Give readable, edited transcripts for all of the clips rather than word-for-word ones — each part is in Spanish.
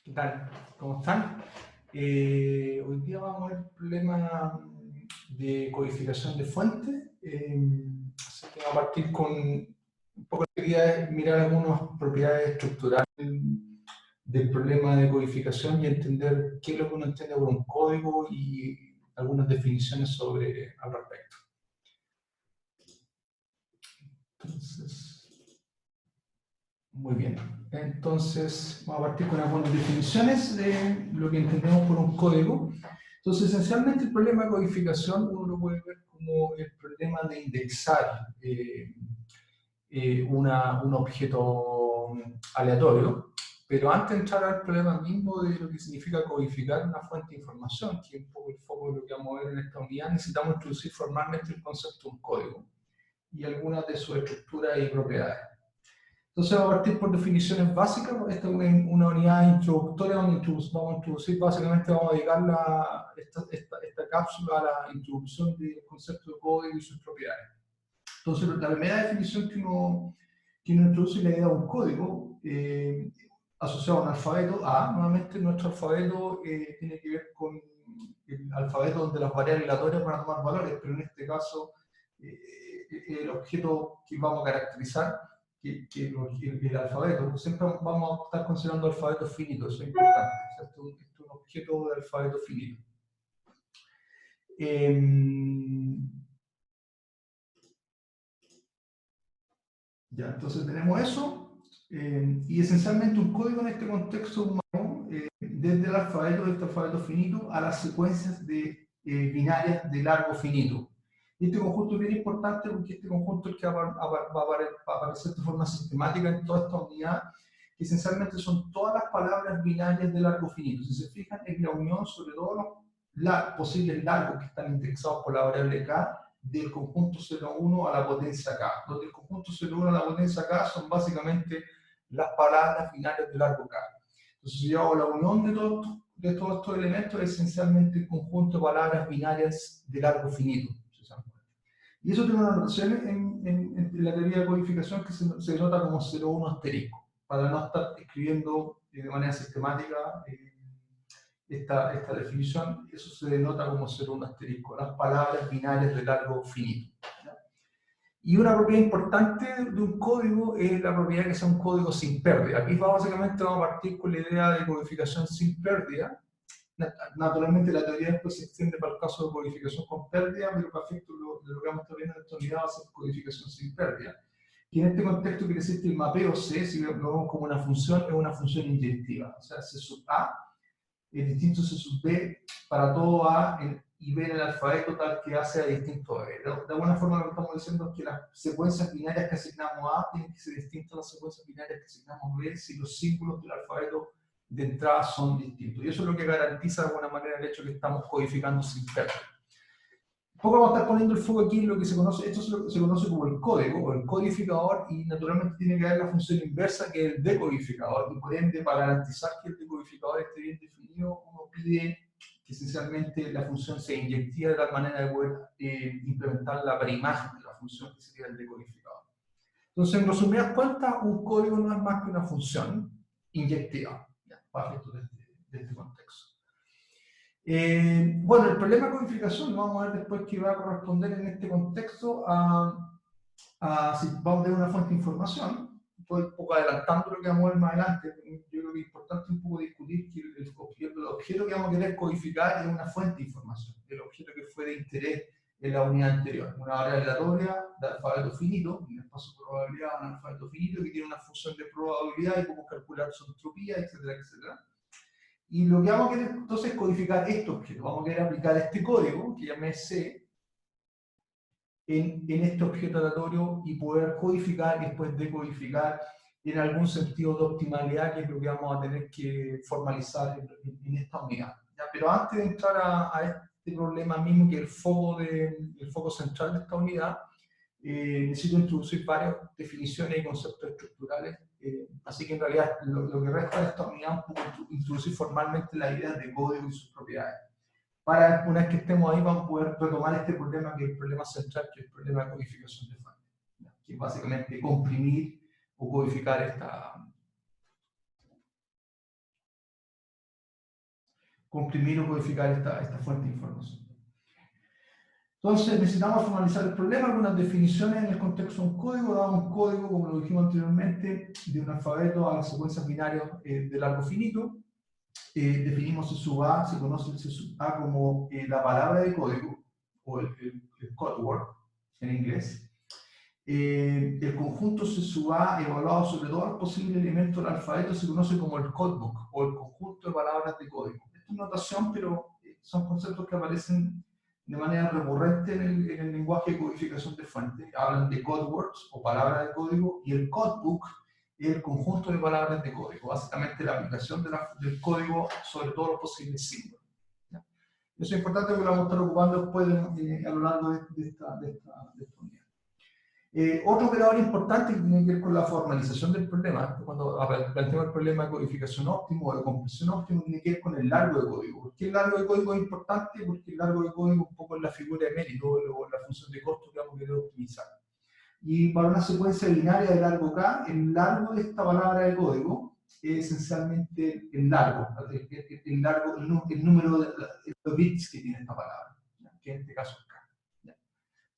¿Qué tal? ¿Cómo están? Hoy día vamos a ver el problema de codificación de fuentes. Así que vamos a partir con un poco de quería mirar algunas propiedades estructurales del problema de codificación y entender qué es lo que uno entiende por un código y algunas definiciones al respecto. Entonces, muy bien. Entonces, vamos a partir con algunas definiciones de lo que entendemos por un código. Entonces, esencialmente el problema de codificación uno lo puede ver como el problema de indexar un objeto aleatorio, pero antes de entrar al problema mismo de lo que significa codificar una fuente de información, que es un poco el foco de lo que vamos a ver en esta unidad, necesitamos introducir formalmente el concepto de un código y algunas de sus estructuras y propiedades. Entonces vamos a partir por definiciones básicas. Esta es una unidad introductoria donde vamos a introducir, básicamente vamos a dedicar esta cápsula a la introducción del concepto de código y sus propiedades. Entonces la primera definición que uno introduce es la idea de un código asociado a un alfabeto A. Nuevamente nuestro alfabeto tiene que ver con el alfabeto donde las variables aleatorias van a tomar valores, pero en este caso el objeto que vamos a caracterizar el alfabeto, siempre vamos a estar considerando alfabetos finitos, eso es importante. Esto es un objeto de alfabeto finito. Ya, entonces tenemos eso, y esencialmente un código en este contexto humano, desde el alfabeto, de este alfabeto finito, a las secuencias binarias de largo finito. Y este conjunto es bien importante porque este conjunto es el que va a aparecer de forma sistemática en toda esta unidad, que esencialmente son todas las palabras binarias de largo finito. Si se fijan, es la unión sobre todos los posibles largos que están indexados por la variable k, del conjunto 0,1 a la potencia k, donde el conjunto 0,1 a la potencia k son básicamente las palabras binarias de largo k. Entonces, si yo hago la unión de todos estos elementos, es esencialmente el conjunto de palabras binarias de largo finito. Y eso tiene una notación en la teoría de codificación que se denota como 0,1 asterisco, para no estar escribiendo de manera sistemática esta definición. Eso se denota como 0,1 asterisco, las palabras binarias de largo finito. ¿Ya? Y una propiedad importante de un código es la propiedad que sea un código sin pérdida. Aquí básicamente vamos a partir con la idea de codificación sin pérdida. Naturalmente la teoría después se extiende para el caso de codificación con pérdida, pero para efectos de lo que vamos a estar viendo en esta unidad va a ser codificación sin pérdida. Y en este contexto quiere decir que el mapeo C, si lo vemos como una función, es una función inyectiva. O sea, C sub A es distinto C sub B para todo A y B en el alfabeto tal que A sea distinto a B. De alguna forma lo que estamos diciendo es que las secuencias binarias que asignamos A tienen que ser distintas a las secuencias binarias que asignamos B si los símbolos del alfabeto de entrada son distintos. Y eso es lo que garantiza de alguna manera el hecho de que estamos codificando sin pérdida. Un poco vamos a estar poniendo el foco aquí en lo que se conoce, esto se conoce como el código o el codificador, y naturalmente tiene que haber la función inversa que es el decodificador, y por ende para garantizar que el decodificador esté bien definido, uno pide que esencialmente la función sea inyectiva de tal manera de poder implementar la preimagen de la función que sería el decodificador. Entonces, en resumidas cuentas, un código no es más que una función inyectiva, para efectos de este contexto. Bueno, el problema de codificación lo vamos a ver después, que va a corresponder en este contexto si vamos a tener una fuente de información. Estoy un poco adelantando lo que vamos a ver más adelante. Yo creo que es importante un poco discutir que el objeto que vamos a querer codificar es una fuente de información, el objeto que fue de interés en la unidad anterior. Una variable aleatoria de alfabeto finito, un espacio de probabilidad, un alfabeto finito que tiene una función de probabilidad y podemos calcular su entropía, etcétera, etcétera. Y lo que vamos a querer entonces es codificar este objeto. Vamos a querer aplicar este código, que llamé C, en este objeto aleatorio y poder codificar y después decodificar en algún sentido de optimalidad, que es lo que vamos a tener que formalizar en esta unidad. ¿Ya? Pero antes de entrar a este problema mismo, que es el foco central de esta unidad, necesito introducir varias definiciones y conceptos estructurales. Así que en realidad lo que resta de esta unidad es un poco introducir formalmente la idea de código y sus propiedades. Para una vez que estemos ahí, vamos a poder retomar este problema, que es el problema central, que es el problema de codificación de fuentes, que es básicamente comprimir o codificar comprimir o codificar esta fuente de información. Entonces necesitamos formalizar el problema, algunas definiciones en el contexto de un código, damos un código, como lo dijimos anteriormente, de un alfabeto a las secuencias binarias de largo finito. Definimos C sub A, se conoce el C sub A como la palabra de código, o el code word en inglés. El conjunto C sub A evaluado sobre todos los posibles elementos del alfabeto se conoce como el codebook, o el conjunto de palabras de código. Esta es notación, pero son conceptos que aparecen de manera recurrente en el lenguaje de codificación de fuente. Hablan de code words o palabras de código, y el codebook es el conjunto de palabras de código, básicamente la aplicación del código sobre todos los posibles símbolos. ¿Ya? Eso es importante porque lo vamos a estar ocupando después a lo largo de esta unidad. Otro operador importante que tiene que ver con la formalización del problema, cuando planteamos el problema de codificación óptimo o de compresión óptimo, tiene que ver con el largo de código. ¿Por qué el largo de código es importante? Porque el largo de código un poco es la figura de mérito o la función de costo que vamos a querer optimizar. Y para una secuencia binaria de largo K, el largo de esta palabra de código es esencialmente el largo, el número de bits que tiene esta palabra, que en este caso es K.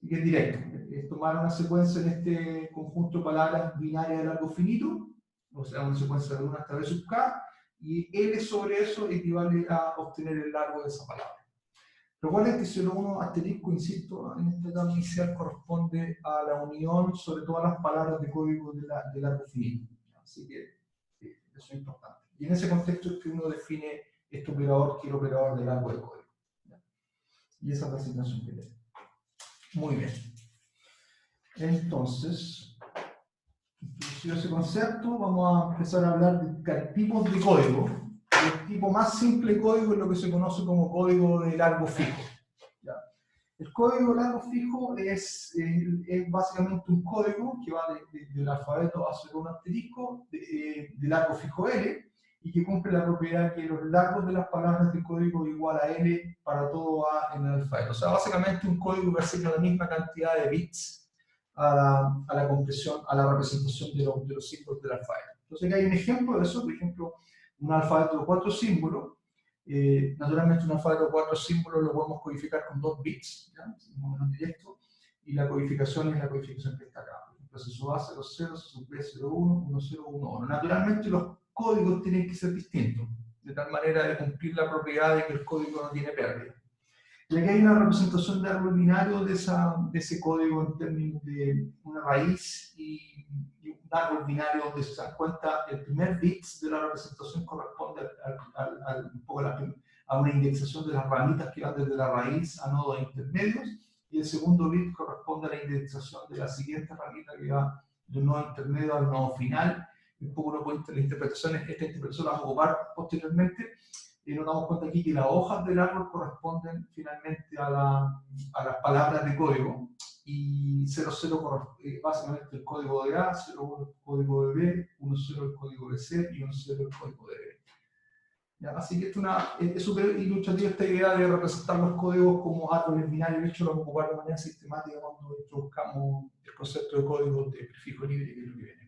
Y es directo, es tomar una secuencia en este conjunto de palabras binarias de largo finito, o sea, una secuencia de 1 hasta b sub k, y L sobre eso equivale a obtener el largo de esa palabra. Recuerden que 0,1 asterisco, insisto, en esta etapa inicial corresponde a la unión sobre todas las palabras de código de largo finito. Así que eso es importante. Y en ese contexto es que uno define este operador, que es el operador de largo de código. Y esa es la asignación que tiene. Muy bien. Entonces, introducido ese concepto, vamos a empezar a hablar de tipos de código. El tipo más simple de código es lo que se conoce como código de largo fijo. ¿Ya? El código de largo fijo es básicamente un código que va del alfabeto A sobre un asterisco, de largo fijo L, y que cumple la propiedad que los largos de las palabras de código igual a L para todo A en el alfabeto. O sea, básicamente un código que asigna la misma cantidad de bits a la compresión, a la representación de los símbolos del alfabeto. Entonces, hay un ejemplo de eso, por ejemplo, un alfabeto de 4 símbolos. Naturalmente, un alfabeto de 4 símbolos lo podemos codificar con 2 bits, ¿ya? Más o menos directo, y la codificación es la codificación que está acá. Por ejemplo, C sub A 00, C sub B 01, 10, 11. Naturalmente, los códigos tienen que ser distintos, de tal manera de cumplir la propiedad de que el código no tiene pérdida. Y aquí hay una representación de árbol binario de ese código en términos de una raíz y un árbol binario donde se dan cuenta el primer bit de la representación corresponde un poco a una indexación de las ramitas que van desde la raíz a nodos intermedios, y el segundo bit corresponde a la indexación de la siguiente ramita que va de un nodo intermedio al nodo final. Un poco la interpretación, esta interpretación la vamos a ocupar posteriormente. Y nos damos cuenta aquí que las hojas del árbol corresponden finalmente a las palabras de código, y 00 básicamente el código de A, 01 el código de B, 10 el código de C y 10 el código de B. ¿Ya? Así que es súper ilustrativa esta idea de representar los códigos como árboles binarios. De hecho, lo vamos a ocupar de manera sistemática cuando introduzcamos el concepto de código de prefijo libre, que es lo que viene.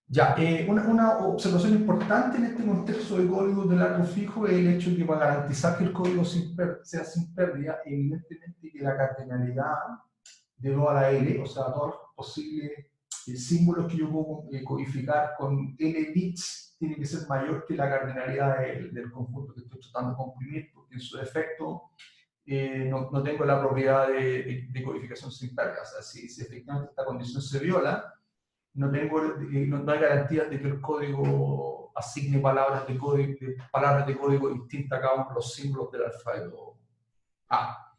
Ya, una observación importante en este contexto de código de largo fijo es el hecho de que para garantizar que el código sea sin pérdida, evidentemente que la cardinalidad de O a la L, o sea, todos los posibles símbolos que yo puedo codificar con L bits, tiene que ser mayor que la cardinalidad del conjunto que estoy tratando de comprimir, porque en su defecto no tengo la propiedad de codificación sin pérdida. O sea, si efectivamente esta condición se viola, no hay garantías de que el código asigne palabras de código distintas a cada uno de los símbolos del alfabeto A.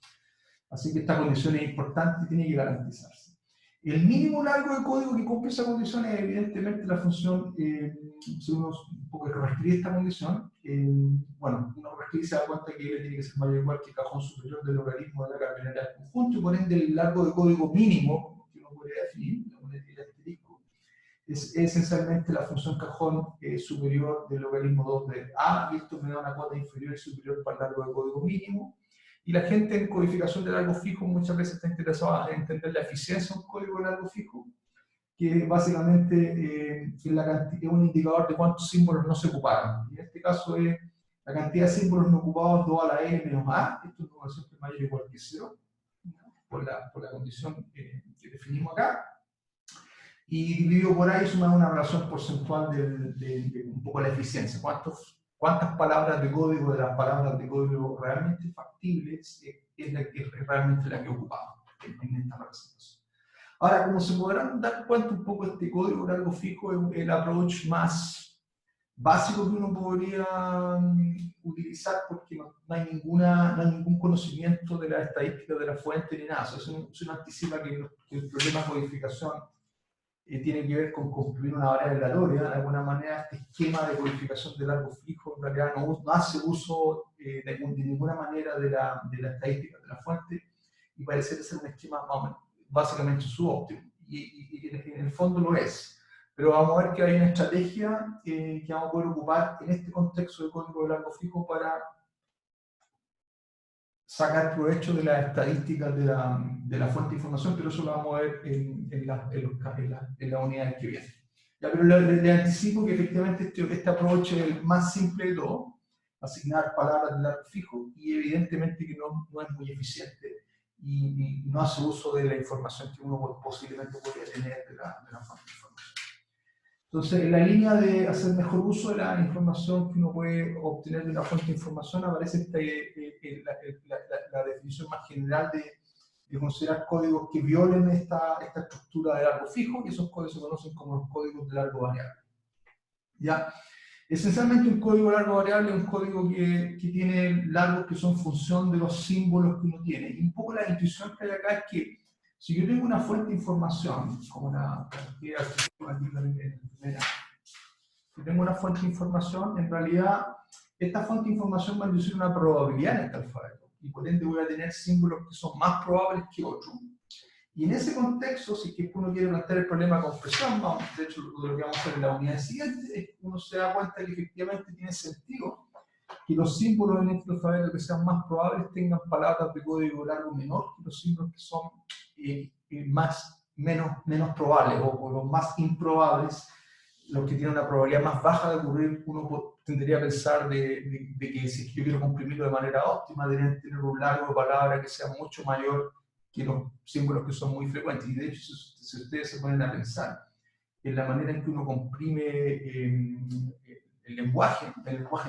Así que esta condición es importante y tiene que garantizarse. El mínimo largo de código que cumple esa condición es evidentemente la función, si uno un poco reescribe esta condición, bueno, uno reescribe y se da cuenta que L tiene que ser mayor o igual que el cajón superior del logaritmo de la cardinalidad del conjunto, y por ende el largo de código mínimo, que uno podría definir, el asterisco, es esencialmente la función cajón superior del logaritmo 2 de A, y esto me da una cuota inferior y superior para el largo de código mínimo. Y la gente en codificación de largo fijo muchas veces está interesada en entender la eficiencia de un código de largo fijo, que básicamente es un indicador de cuántos símbolos no se ocuparon. Y en este caso es La cantidad de símbolos no ocupados es 2 a la n menos a. Esto es una siempre mayor o igual que 0, por la condición que definimos acá. Y dividido por ahí suma una relación porcentual de un poco la eficiencia. ¿Cuántas palabras de código de las palabras de código realmente factibles es realmente la que ocupamos en esta representación? Ahora, como se podrán dar cuenta un poco, este código largo fijo es el approach más básico que uno podría utilizar, porque no hay ningún conocimiento de la estadística de la fuente ni nada. Eso anticipa que el problema de codificación tiene que ver con construir una variable aleatoria. De alguna manera, este esquema de codificación de largo fijo en realidad no hace uso de ninguna manera de la estadística de la fuente, y parece ser un esquema básicamente subóptimo. Y en el fondo lo es. Pero vamos a ver que hay una estrategia que vamos a poder ocupar en este contexto de código de largo fijo para sacar provecho de las estadísticas de la fuente de información, pero eso lo vamos a ver en las unidades que vienen. Ya, pero le anticipo que efectivamente este approach es el más simple de todo, asignar palabras de largo fijo, y evidentemente que no es muy eficiente y no hace uso de la información que uno posiblemente podría tener de la fuente de información. Entonces, en la línea de hacer mejor uso de la información que uno puede obtener de una fuente de información, aparece la definición más general de considerar códigos que violen esta estructura de largo fijo, y esos códigos se conocen como los códigos de largo variable. ¿Ya? Esencialmente, un código de largo variable es un código que tiene largos que son función de los símbolos que uno tiene. Y un poco la intuición que hay acá es que si yo tengo una fuente de información, como si tengo una fuente de información, en realidad esta fuente de información va a inducir una probabilidad en este alfabeto, y por ende voy a tener símbolos que son más probables que otros. Y en ese contexto, si es que uno quiere plantear el problema de compresión, de hecho lo que vamos a hacer en la unidad siguiente, uno se da cuenta que efectivamente tiene sentido que los símbolos en este alfabeto que sean más probables tengan palabras de código largo menor que los símbolos que son menos probables, o los más improbables, los que tienen una probabilidad más baja de ocurrir. Uno tendría a pensar de que si yo quiero comprimirlo de manera óptima, deberían tener un largo de palabra que sea mucho mayor que los símbolos que son muy frecuentes. Y de hecho, si ustedes se ponen a pensar en la manera en que uno comprime el lenguaje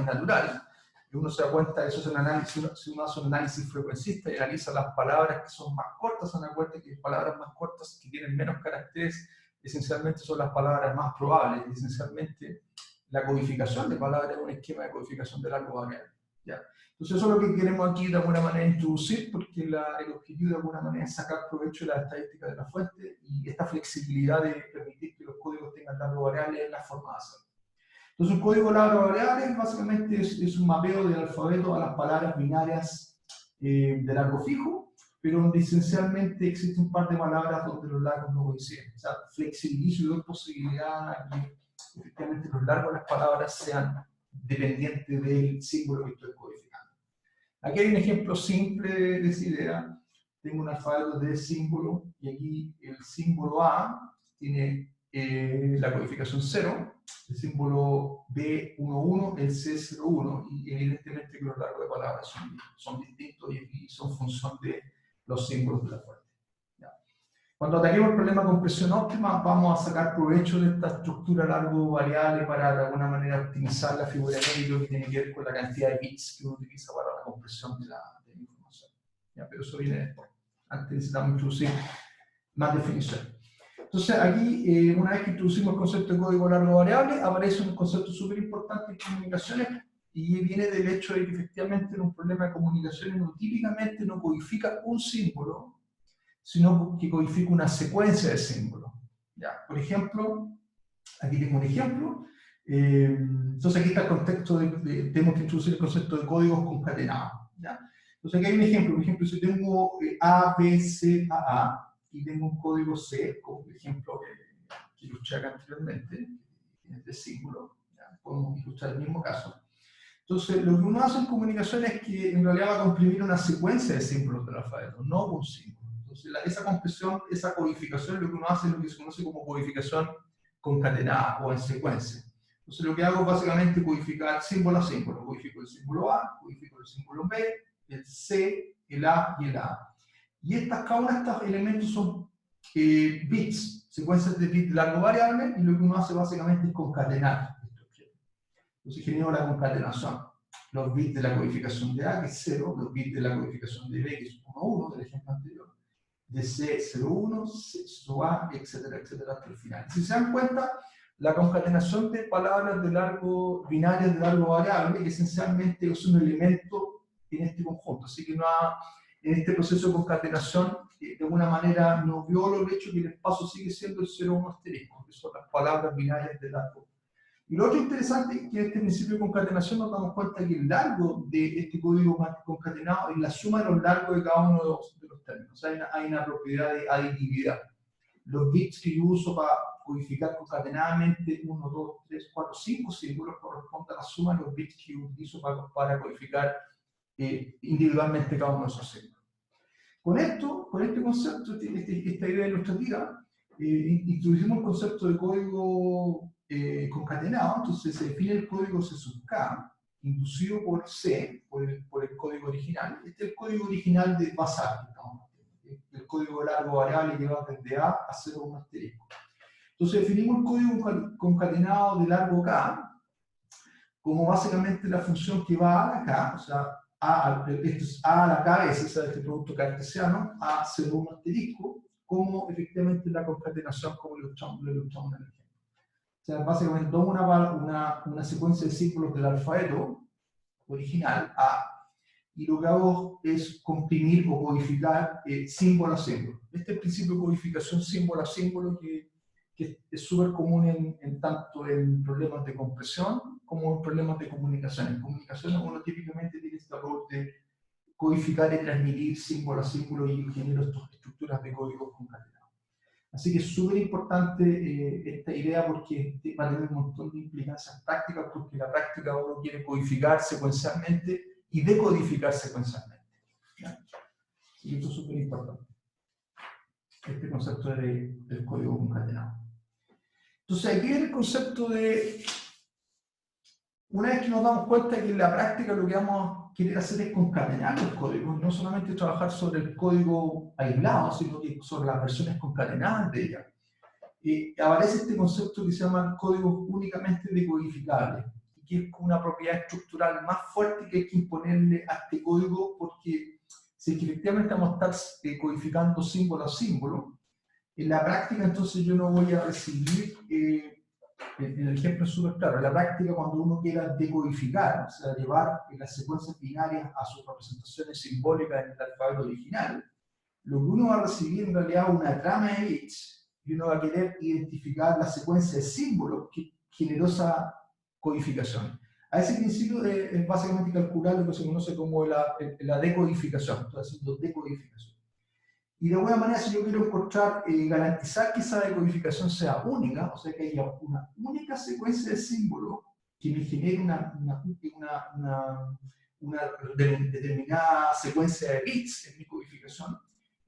natural, uno se da cuenta de eso. Es un análisis, si uno hace un análisis frecuencista y analiza las palabras que son más cortas, se da cuenta que las palabras más cortas, que tienen menos caracteres, esencialmente son las palabras más probables. Esencialmente, la codificación de palabras es un esquema de codificación de largo variable. ¿Ya? Entonces, eso es lo que queremos aquí de alguna manera introducir, porque el objetivo de alguna manera es sacar provecho de la estadística de la fuente, y esta flexibilidad de permitir que los códigos tengan largo variable es la forma de hacerlo. Entonces, un código largo variable básicamente es un mapeo del alfabeto a las palabras binarias de largo fijo, pero donde esencialmente existe un par de palabras donde los largos no coinciden. O sea, flexibilizo y doy posibilidad a que efectivamente los largos de las palabras sean dependientes del símbolo que estoy codificando. Aquí hay un ejemplo simple de esa idea. Tengo un alfabeto de símbolo, y aquí el símbolo A tiene la codificación 0, el símbolo B11, el C01, y evidentemente que los largos de palabras son distintos, y son función de los símbolos de la fuente. ¿Ya? Cuando ataquemos el problema de compresión óptima, vamos a sacar provecho de esta estructura largo variable para de alguna manera optimizar la figura de mérito que tiene que ver con la cantidad de bits que uno utiliza para la compresión de la información. ¿Ya? Pero eso viene después. Antes necesitamos introducir más definición. Entonces, aquí, una vez que introducimos el concepto de código largo variable, aparece un concepto súper importante en comunicaciones, y viene del hecho de que efectivamente en un problema de comunicaciones uno típicamente no codifica un símbolo, sino que codifica una secuencia de símbolos. ¿Ya? Por ejemplo, aquí tengo un ejemplo. Entonces, aquí está el contexto tenemos que introducir el concepto de códigos concatenados. ¿Ya? Entonces, aquí hay un ejemplo. Por ejemplo, si tengo A, B, C, A, y tengo un código C, como el ejemplo que ilustré acá anteriormente, de símbolo, ¿ya? Podemos ilustrar el mismo caso. Entonces, lo que uno hace en comunicación es que en realidad va a comprimir una secuencia de símbolos del alfabeto, no un símbolo. Entonces, esa compresión, esa codificación, lo que uno hace es lo que se conoce como codificación concatenada o en secuencia. Entonces lo que hago es básicamente codificar símbolo a símbolo. Codifico el símbolo A, codifico el símbolo B, el C, el A y el A. Y cada uno de estos elementos son bits, secuencias de bits de largo variable, y lo que uno hace básicamente es concatenar este objeto. Entonces genero la concatenación. Los bits de la codificación de A, que es 0, los bits de la codificación de B, que es 1, 1, del ejemplo anterior, de C, 0, 1, A, etcétera, etcétera, hasta el final. Si se dan cuenta, la concatenación de palabras de largo, binarias de largo variable, esencialmente es un elemento en este conjunto. Así que en este proceso de concatenación, de alguna manera, no violo el hecho que el espacio sigue siendo el 0, 1 asterisco, que son las palabras binarias de largo. Y lo otro interesante es que en este principio de concatenación nos damos cuenta que el largo de este código concatenado es la suma de los largos de cada uno de los términos. O sea, hay una propiedad de aditividad. Los bits que yo uso para codificar concatenadamente 1, 2, 3, 4, 5 símbolos corresponden a la suma de los bits que yo utilizo para codificar individualmente cada uno de esos símbolos. Con este concepto, esta idea ilustrativa, introducimos el concepto de código concatenado. Entonces se define el código C sub K, inducido por C, por el código original. Este es el código original de basal, el código largo variable que va desde A a 0, 1 asterisco. Entonces definimos el código concatenado de largo K como básicamente la función que va a la K, o sea, esto es A a la K, es ese este producto cartesiano, A 0, 1 asterisco, como efectivamente la concatenación, como lo ilustramos en el ejemplo. O sea, básicamente tomo una secuencia de símbolos del alfabeto original, A, y lo que hago es comprimir o codificar símbolo a símbolo. Este es el principio de codificación símbolo a símbolo que es súper común tanto en problemas de compresión como en problemas de comunicación. En comunicación uno típicamente tiene este rol de codificar y transmitir símbolo a símbolo y genero estas estructuras de códigos concatenados. Así que es súper importante esta idea porque va a tener un montón de implicancias prácticas, porque en la práctica uno quiere codificar secuencialmente y decodificar secuencialmente. Y esto es súper importante, este concepto del código concatenado. Entonces aquí viene el concepto de, una vez que nos damos cuenta que en la práctica lo que vamos a querer hacer es concatenar los códigos, no solamente trabajar sobre el código aislado, sino que sobre las versiones concatenadas de ella. Aparece este concepto que se llama códigos únicamente decodificables, que es una propiedad estructural más fuerte que hay que imponerle a este código, porque si efectivamente vamos a estar codificando símbolo a símbolo, en la práctica entonces yo no voy a recibir, en el ejemplo es súper claro, en la práctica cuando uno quiera decodificar, o sea, llevar las secuencias binarias a sus representaciones simbólicas en el alfabeto original, lo que uno va a recibir en realidad es una trama de bits, y uno va a querer identificar la secuencia de símbolos que generó esa codificación. A ese principio es básicamente calcular lo que se conoce como la decodificación. Estoy haciendo decodificación. Y de alguna manera, si yo quiero encontrar, garantizar que esa decodificación sea única, o sea, que haya una única secuencia de símbolos que me genere una determinada secuencia de bits en mi codificación,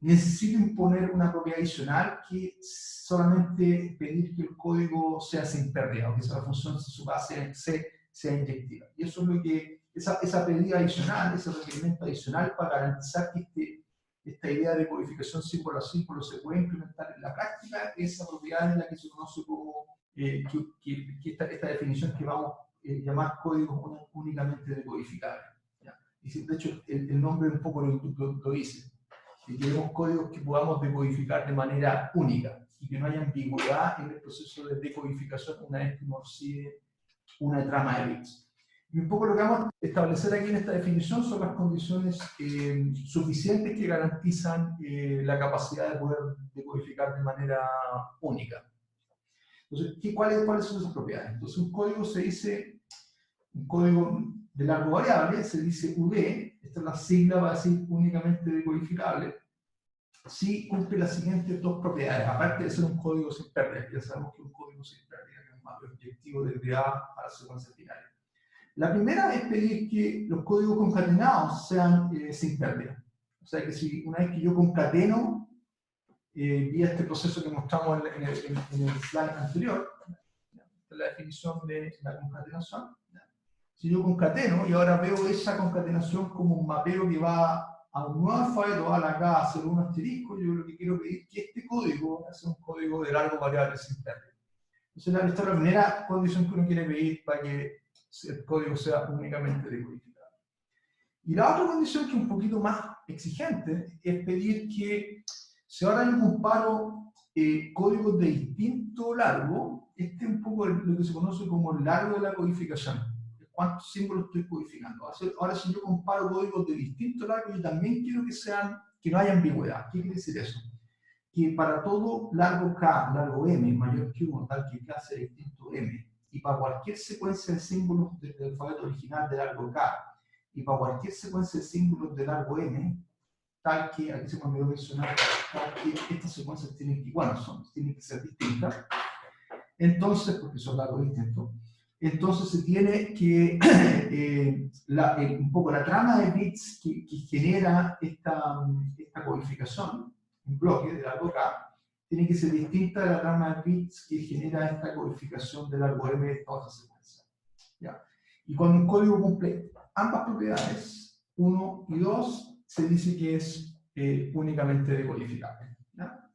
necesito imponer una propiedad adicional que solamente pedir que el código sea sin pérdida, o que esa función su base sea inyectiva. Y eso es lo que, esa pedida adicional, ese requerimiento adicional para garantizar que esta idea de codificación símbolo a símbolo se puede implementar en la práctica, esa propiedad es la que se conoce como, esta definición que vamos a llamar códigos únicamente decodificables. Y de hecho el nombre un poco lo dice. Queremos códigos que podamos decodificar de manera única y que no haya ambigüedad en el proceso de decodificación una vez que uno recibe una trama de bits. Y un poco lo que vamos a establecer aquí en esta definición son las condiciones suficientes que garantizan la capacidad de poder decodificar de manera única. Entonces, ¿cuáles son esas propiedades? Entonces, un código se dice, un código de largo variable se dice UD, esta es la sigla para decir únicamente decodificable, si cumple las siguientes dos propiedades, aparte de ser un código sin pérdida, ya sabemos que un código sin pérdida es más objetivo desde A a la secuencia final. La primera es pedir que los códigos concatenados sean sin pérdida. O sea que si una vez que yo concateno, vía este proceso que mostramos en el slide anterior, es la definición de la concatenación. Si yo concateno y ahora veo esa concatenación como un mapeo que va a un nuevo alfabeto, a la K, a 01 asterisco, yo lo que quiero pedir es que este código sea un código de largo variable sin pérdida. Entonces, esta es la primera condición que uno quiere pedir para que el código sea únicamente decodificado. Y la otra condición, que es un poquito más exigente, es pedir que si ahora yo comparo códigos de distinto largo, este es un poco lo que se conoce como el largo de la codificación. ¿Cuántos símbolos estoy codificando? Ahora, si yo comparo códigos de distinto largo, yo también quiero que no haya ambigüedad. ¿Qué quiere decir eso? Que para todo largo K, largo M, mayor que 1, tal que K sea distinto M, y para cualquier secuencia de símbolos del alfabeto original de largo K, y para cualquier secuencia de símbolos de largo M, tal que, aquí se me olvidó mencionar, tal que estas secuencias tienen que, bueno, tienen que ser distintas, entonces, porque son largos distintos, entonces se tiene que, un poco la trama de bits que genera esta codificación, un bloque de largo K, tiene que ser distinta de la trama de bits que genera esta codificación de largo M de esta otra secuencia. ¿Ya? Y cuando un código cumple ambas propiedades, 1 y 2, se dice que es únicamente decodificable. ¿Ya?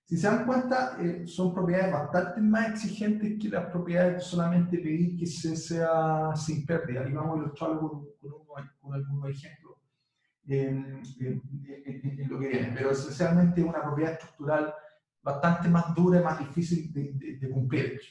Si se dan cuenta, son propiedades bastante más exigentes que las propiedades de solamente pedir que sea sin pérdida. Y vamos a ilustrarlo con algunos ejemplos en lo que viene. Pero esencialmente es una propiedad estructural bastante más dura y más difícil de cumplir.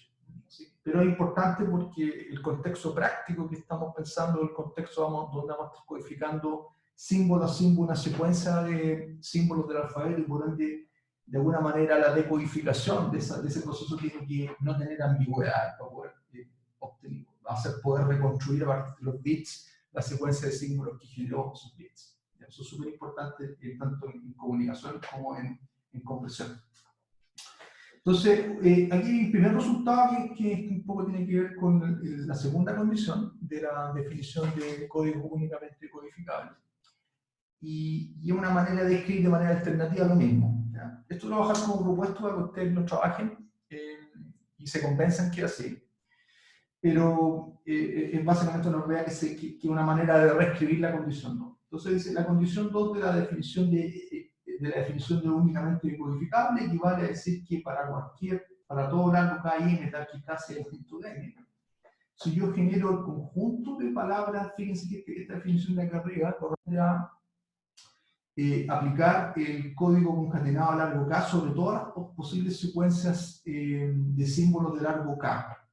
¿Sí? Pero es importante porque el contexto práctico que estamos pensando, el contexto donde vamos a estar codificando símbolo a símbolo, una secuencia de símbolos del alfabeto, y por ende, de alguna manera, la decodificación de ese proceso tiene que no tener ambigüedad para poder poder reconstruir a partir de los bits la secuencia de símbolos que generó esos bits. Eso es súper importante tanto en comunicación como en compresión. Entonces, aquí el primer resultado que un poco tiene que ver con la segunda condición de la definición de código únicamente codificable. Y es una manera de escribir de manera alternativa lo mismo. ¿Ya? Esto lo voy a dejar como propuesto para que ustedes lo trabajen y se convenzan que es así. Pero es básicamente una propiedad que es una manera de reescribir la condición 2. Entonces dice, la condición 2 de la definición de únicamente codificable equivale a decir que para todo largo K y M, tal que K sea distinto de M, si yo genero el conjunto de palabras, fíjense que esta definición de acá arriba corresponde a aplicar el código concatenado a largo K sobre todas las posibles secuencias de símbolos de largo K,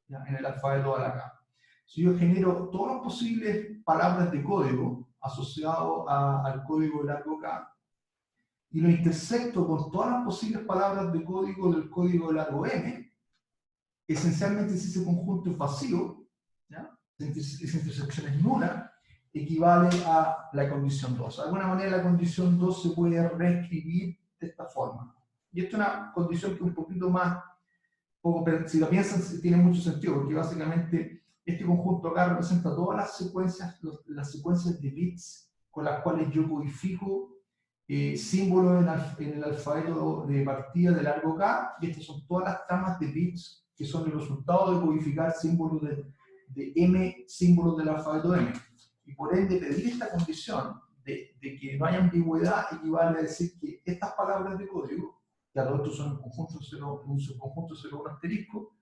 ¿ya? En el alfabeto a la K. Si yo genero todas las posibles palabras de código asociado al código de largo K, y lo intersecto con todas las posibles palabras de código del código de largo M, esencialmente si ese conjunto es vacío, ¿ya? Esa intersección es nula, equivale a la condición 2. De alguna manera la condición 2 se puede reescribir de esta forma. Y esta es una condición que un poquito más, si lo piensan, tiene mucho sentido, porque básicamente este conjunto acá representa todas las secuencias de bits con las cuales yo codifico símbolos en el alfabeto de partida de largo K, y estas son todas las tramas de bits que son el resultado de codificar símbolos de M, símbolos del alfabeto M. Y por ende, pedir esta condición de que no haya ambigüedad equivale a decir que estas palabras de código, que a todos estos son un subconjunto 0,1 asterisco,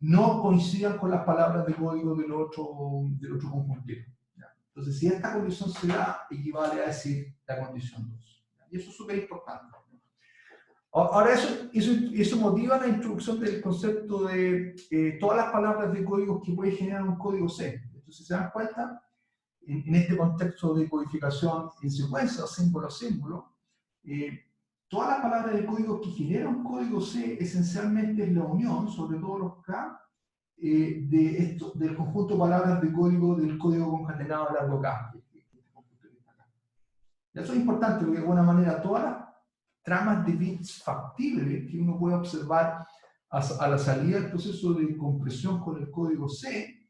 no coincidan con las palabras de código del otro conjuntito. Entonces, si esta condición se da, equivale a decir la condición 2. Y eso es súper importante. Ahora, eso motiva la introducción del concepto de todas las palabras de códigos que puede generar un código C. Entonces, si se dan cuenta, en este contexto de codificación en secuencia, símbolo a símbolo, todas las palabras de código que generan un código C esencialmente es la unión, sobre todo los K, del conjunto de palabras de código del código concatenado a largo K. Eso es importante porque de alguna manera todas las tramas de bits factibles que uno puede observar a la salida del proceso de compresión con el código C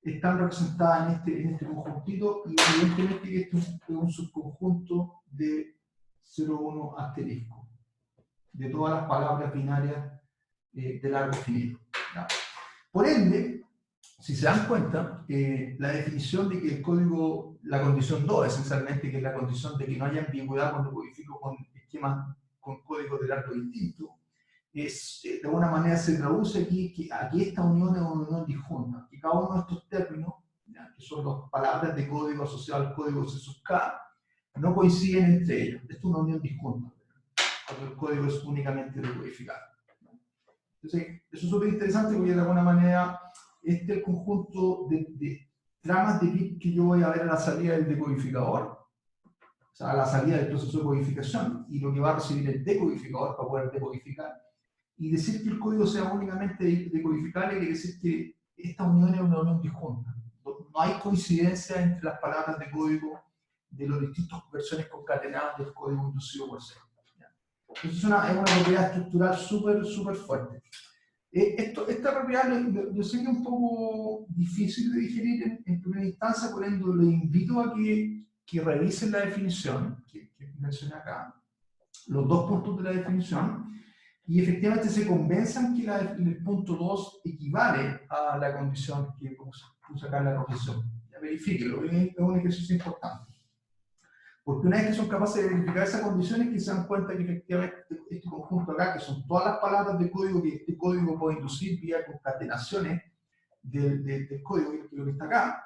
están representadas en este conjuntito, y evidentemente que este es un subconjunto de 0,1 asterisco de todas las palabras binarias de largo finito. ¿Ya? Por ende, si se dan cuenta, la definición de que el código, la condición 2 esencialmente, que es la condición de que no haya ambigüedad cuando codifico con esquemas, con códigos de largo distinto, es, de alguna manera se traduce aquí que aquí esta unión es una unión disjunta, que cada uno de estos términos, ¿ya?, que son las palabras de código asociadas al código C sub K, no coinciden entre ellos. Esto es una unión disjunta, cuando el código es únicamente decodificado. Entonces, eso es súper interesante porque de alguna manera este es el conjunto de tramas de bit que yo voy a ver a la salida del decodificador, o sea, a la salida del proceso de codificación, y lo que va a recibir el decodificador para poder decodificar. Y decir que el código sea únicamente decodificable quiere decir que esta unión es una unión disjunta. No hay coincidencia entre las palabras de código de las distintas versiones concatenadas del código inducido por C. Entonces es una propiedad estructural súper fuerte. Esta propiedad yo sé que es un poco difícil de digerir en primera instancia, por ende les invito a que revisen la definición que mencioné acá, los dos puntos de la definición, y efectivamente se convenzan que el punto 2 equivale a la condición que puse acá en la proposición. Ya verifíquenlo, es un ejercicio importante. Porque una vez que son capaces de verificar esas condiciones, que se dan cuenta que efectivamente este conjunto acá, que son todas las palabras de código que este código puede inducir vía concatenaciones del código, que es lo que está acá,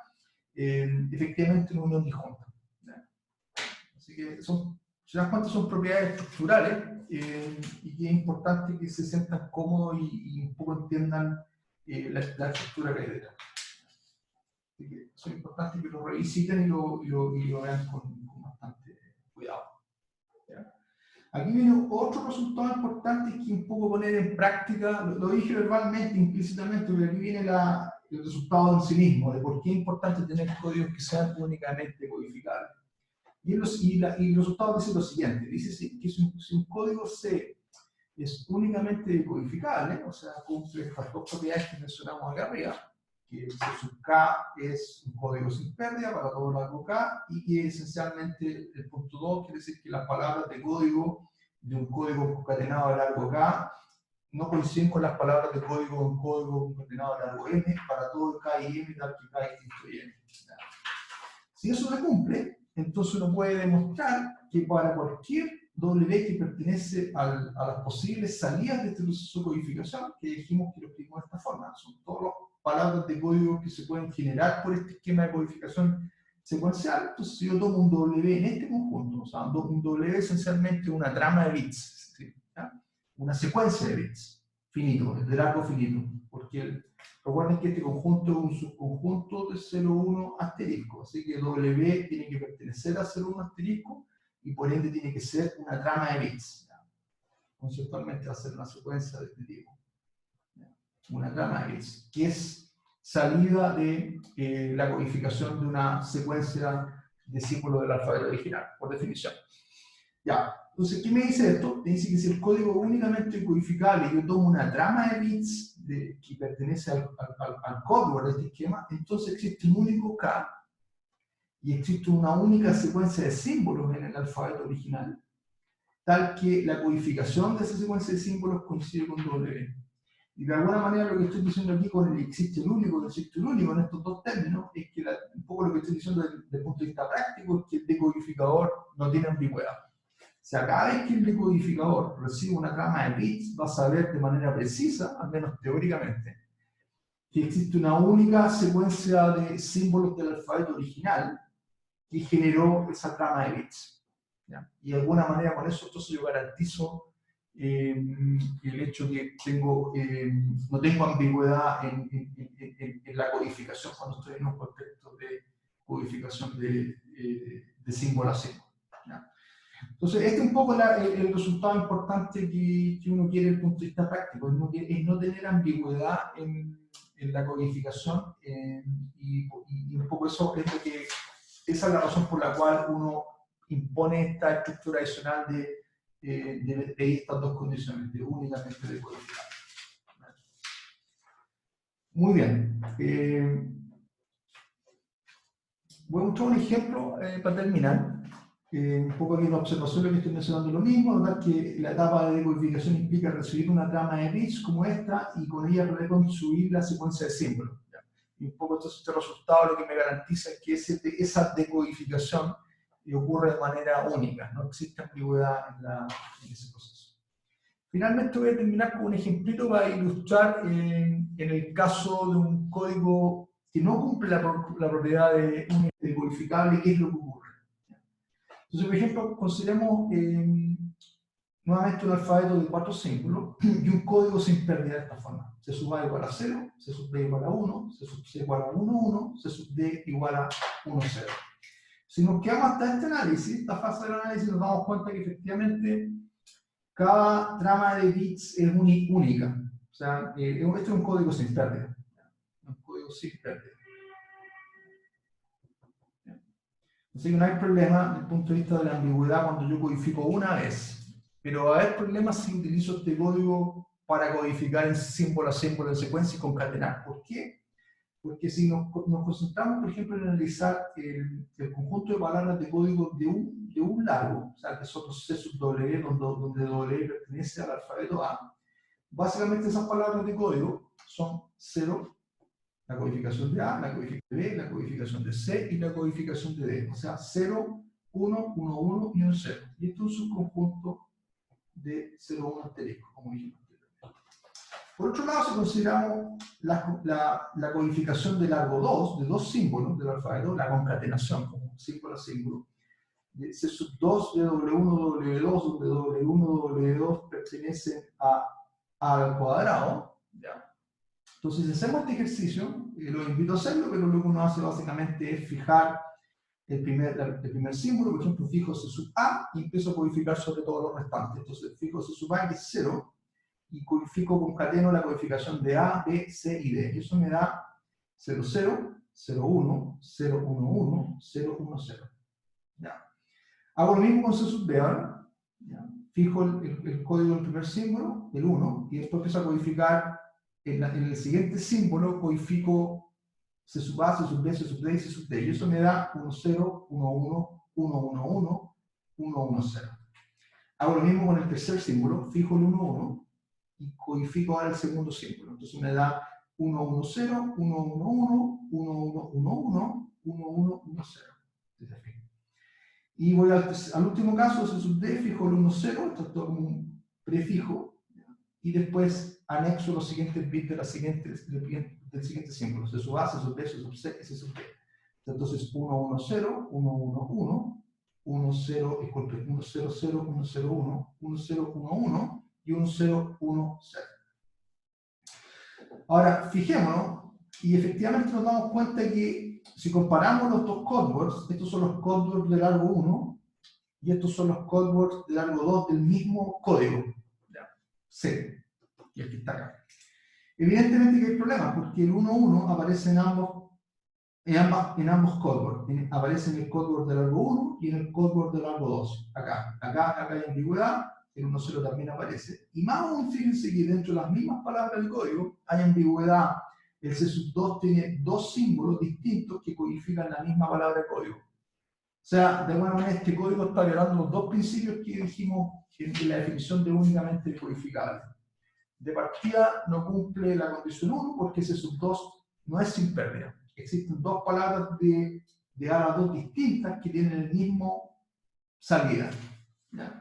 efectivamente una unión disjunta. Así que se dan cuenta, son propiedades estructurales y que es importante que se sientan cómodos y un poco entiendan la estructura que hay detrás. Así que es importante que lo revisiten y lo vean con bastante cuidado. ¿Ya? Aquí viene otro resultado importante que un poco poner en práctica, lo dije verbalmente, implícitamente, pero aquí viene el resultado en sí mismo, de por qué es importante tener códigos que sean únicamente codificables. Y el resultado dice lo siguiente, dice que si un código C es únicamente codificable, o sea, cumple estas dos propiedades que mencionamos acá arriba, que C sub K es un código sin pérdida para todo largo K, y que esencialmente el punto 2 quiere decir que las palabras de código de un código concatenado de largo K no coinciden con las palabras de código de un código concatenado de largo M para todo K y M, tal que K es distinto de M. Si eso se cumple, entonces uno puede demostrar que para cualquier W que pertenece a las posibles salidas de este proceso de codificación, que dijimos que lo explicamos de esta forma, son todas las palabras de código que se pueden generar por este esquema de codificación secuencial. Entonces, si yo tomo un W en este conjunto, o sea, un W esencialmente una trama de bits, ¿sí?, una secuencia de bits, finito, de largo finito, porque recuerden que este conjunto es un subconjunto de 0,1 asterisco, así que W tiene que pertenecer a 0,1 asterisco y por ende tiene que ser una trama de bits. ¿Ya? Conceptualmente va a ser una secuencia de este tipo. ¿Ya? Una trama de bits, que es salida de la codificación de una secuencia de símbolos del alfabeto original, por definición. Ya, entonces, ¿qué me dice esto? Me dice que si el código es únicamente codificable y yo tomo una trama de bits que pertenece al código de este esquema, entonces existe un único K y existe una única secuencia de símbolos en el alfabeto original, tal que la codificación de esa secuencia de símbolos coincide con W. Y de alguna manera lo que estoy diciendo aquí con el existe el único en estos dos términos, es que un poco lo que estoy diciendo desde el punto de vista práctico es que el decodificador no tiene ambigüedad. Si cada vez que el decodificador recibe una trama de bits, va a saber de manera precisa, al menos teóricamente, que existe una única secuencia de símbolos del alfabeto original que generó esa trama de bits. ¿Ya? Y de alguna manera con eso entonces yo garantizo el hecho de que no tengo ambigüedad en la codificación cuando estoy en un contexto de codificación de símbolo a símbolo. ¿Ya? Entonces, este es un poco el resultado importante que uno quiere desde el punto de vista práctico, es no tener ambigüedad en la codificación y un poco eso es lo que, esa es la razón por la cual uno impone esta estructura adicional de estas dos condiciones, de únicamente de codificar. Muy bien. Voy a mostrar un ejemplo para terminar. Un poco aquí en la observación lo que estoy mencionando es lo mismo, notar que la etapa de decodificación implica recibir una trama de bits como esta y con ella reconstruir la secuencia de símbolos. Y un poco entonces este resultado lo que me garantiza es que esa decodificación ocurre de manera única, no existe ambigüedad en ese proceso. Finalmente voy a terminar con un ejemplito para ilustrar en el caso de un código que no cumple la propiedad de un decodificable, qué es lo que ocurre. Entonces, por ejemplo, consideremos nuevamente un alfabeto de 4 símbolos y un código sin pérdida de esta forma. Se sub A igual a 0, se sub B igual a 1, se sub C igual a 1, 1, se sub D igual a 1, 0. Si nos quedamos hasta este análisis, esta fase del análisis, nos damos cuenta que efectivamente cada trama de bits es única. O sea, este es un código sin pérdida. Un código sin pérdida. Así que no hay problema desde el punto de vista de la ambigüedad cuando yo codifico una vez. Pero va a haber problemas si utilizo este código para codificar en símbolo a símbolo en secuencia y concatenar. ¿Por qué? Porque si nos concentramos, por ejemplo, en analizar el conjunto de palabras de código de un largo, o sea, que son los C sub W, donde W pertenece al alfabeto A, básicamente esas palabras de código son 0, la codificación de A, la codificación de B, la codificación de C y la codificación de D. O sea, 0, 1, 1, 1 y un 0. Y esto es un subconjunto de 0, 1 asterisco, como dijimos. Por otro lado, si consideramos la codificación de largo 2, de dos símbolos del alfabeto, la concatenación, como símbolo a símbolo, C sub 2 de W1, W2, donde W1, W2 pertenecen al cuadrado, ¿ya? Entonces, si hacemos este ejercicio, lo invito a hacerlo, pero lo que uno hace básicamente es fijar el primer símbolo, por ejemplo, fijo C sub A y empiezo a codificar sobre todos los restantes. Entonces, fijo C sub A que es 0, y codifico, concateno la codificación de A, B, C y D. Y eso me da 0, 0, 0, 1, 0, 1, 1, 0, 1, 0. ¿Ya? Hago lo mismo con C sub B ahora. ¿Ya? Fijo el código del primer símbolo, el 1, y después empiezo a codificar en el siguiente símbolo, codifico C sub A, C sub B, C sub D y C sub D. Y eso me da 1, 0, 1, 1, 1, 1, 1, 1, 1, 0. Hago lo mismo con el tercer símbolo, fijo el 1, 1, y codifico ahora el segundo símbolo. Entonces me da 1, 1, 0, 1, 1, 1, 1, 1, 1, 1, 1, 1, 1, 0. Y voy al último caso, C sub D, fijo el 1, 0, esto es todo como un prefijo, y después anexo los siguientes bits del siguiente símbolo, C sub A, C sub B, C sub C y C sub D. Entonces 1, 1, 0, 1, 1, 1, 1, 0, disculpe, 1, 0, 0, 1, 0, 1, 1, 0, 1, 1, y un 0, 1, 0. Ahora, fijémonos, y efectivamente nos damos cuenta que si comparamos los dos codewords, estos son los codewords de largo 1 y estos son los codewords de largo 2 del mismo código, C, y el que está acá. Evidentemente que hay problemas, porque el 1, 1 aparece en ambos codewords. Aparece en el codeword de largo 1 y en el codeword de largo 2. Acá hay ambigüedad. El 1, 0 también aparece. Y más aún, fíjense que dentro de las mismas palabras del código hay ambigüedad. El C sub 2 tiene dos símbolos distintos que codifican la misma palabra de código. O sea, de alguna manera este código está violando los dos principios que dijimos en la definición de únicamente codificable. De partida no cumple la condición 1 porque C sub 2 no es sin pérdida. Existen dos palabras de A a 2 distintas que tienen el mismo salida. ¿Ya?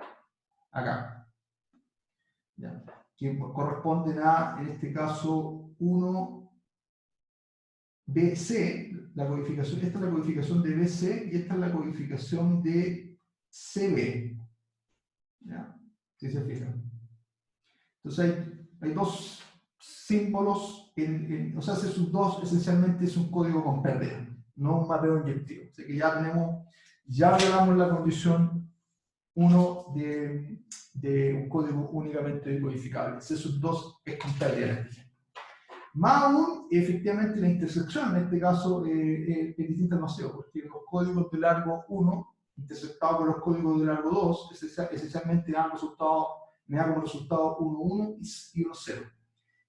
Acá. ¿Ya? Que corresponden a, en este caso, 1, BC, la codificación, esta es la codificación de BC y esta es la codificación de CB. ¿Ya? ¿Sí se fijan? Entonces hay dos símbolos, o sea, C sub 2 esencialmente es un código con pérdida, no un mapeo inyectivo. O sea que ya violamos la condición 1 de un código únicamente codificable. C sub 2 es con pérdida en este ejemplo. Más aún, efectivamente, la intersección en este caso es distinta demasiado, porque los códigos de largo 1 intersectados con los códigos de largo 2 esencialmente me da como resultado 1, 1 y 1, 0.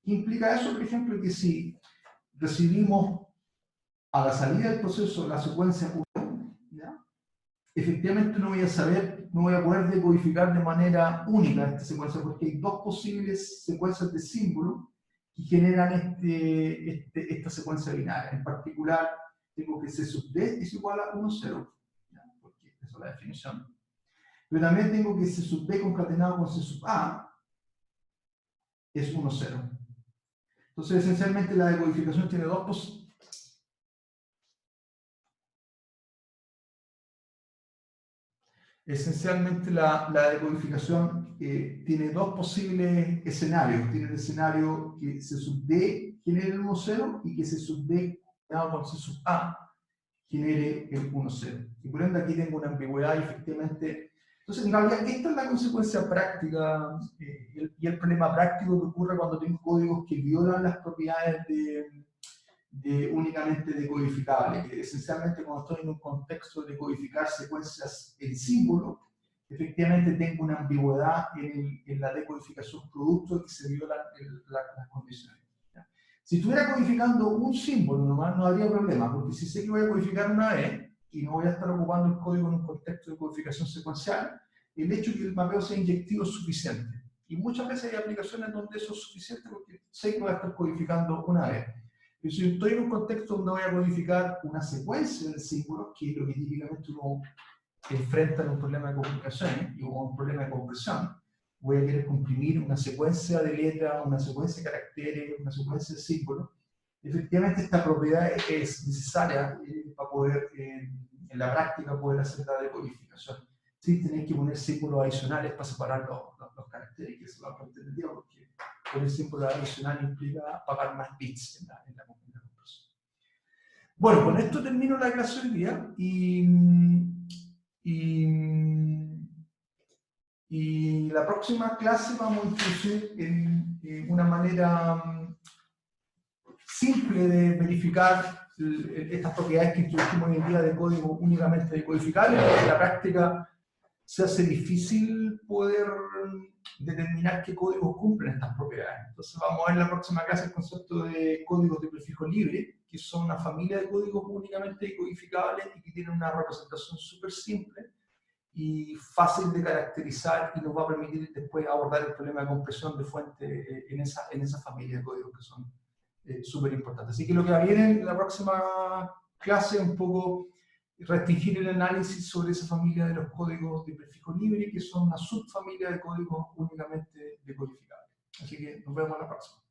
¿Qué implica eso? Por ejemplo, que si recibimos a la salida del proceso la secuencia 1, ¿ya? efectivamente no voy a poder decodificar de manera única esta secuencia, porque hay dos posibles secuencias de símbolos que generan esta secuencia binaria. En particular, tengo que C sub D es igual a 1, 0, porque esa es la definición. Pero también tengo que C sub D concatenado con C sub A es 1, 0. Entonces, esencialmente, la decodificación tiene dos posibilidades. Esencialmente, la decodificación tiene dos posibles escenarios. Tiene el escenario que C sub D genere el 1, 0 y que C sub D combinado con C sub A genere el 1, 0. Y por ende aquí tengo una ambigüedad y efectivamente... Entonces, en realidad, esta es la consecuencia práctica y el problema práctico que ocurre cuando tengo códigos que violan las propiedades únicamente decodificables, que esencialmente cuando estoy en un contexto de codificar secuencias en símbolo, efectivamente tengo una ambigüedad en la decodificación producto que se violan las condiciones. ¿Ya? Si estuviera codificando un símbolo nomás, no habría problema, porque si sé que voy a codificar una vez y no voy a estar ocupando el código en un contexto de codificación secuencial, el hecho de que el mapeo sea inyectivo es suficiente. Y muchas veces hay aplicaciones donde eso es suficiente porque sé que voy a estar codificando una vez. Pero si estoy en un contexto donde voy a codificar una secuencia de símbolos, que es lo que típicamente uno enfrenta en un problema de comunicación o un problema de compresión, voy a querer comprimir una secuencia de letras, una secuencia de caracteres, una secuencia de símbolos. Efectivamente, esta propiedad es necesaria para poder, en la práctica, poder hacer la decodificación. Sí, tenéis que poner símbolos adicionales para separar los caracteres, que es la parte del día, porque poner símbolos adicionales implica pagar más bits en la compresión. Bueno, con esto termino la clase hoy día y la próxima clase vamos a introducir en una manera simple de verificar estas propiedades que introducimos hoy en día de código únicamente decodificables, porque en la práctica se hace difícil poder determinar qué códigos cumplen estas propiedades. Entonces vamos a ver en la próxima clase el concepto de códigos de prefijo libre, que son una familia de códigos únicamente decodificables y que tienen una representación súper simple y fácil de caracterizar y nos va a permitir después abordar el problema de compresión de fuente en esa familia de códigos que son súper importantes. Así que lo que viene en la próxima clase es un poco restringir el análisis sobre esa familia de los códigos de prefijo libre, que son una subfamilia de códigos únicamente decodificables. Así que nos vemos en la próxima.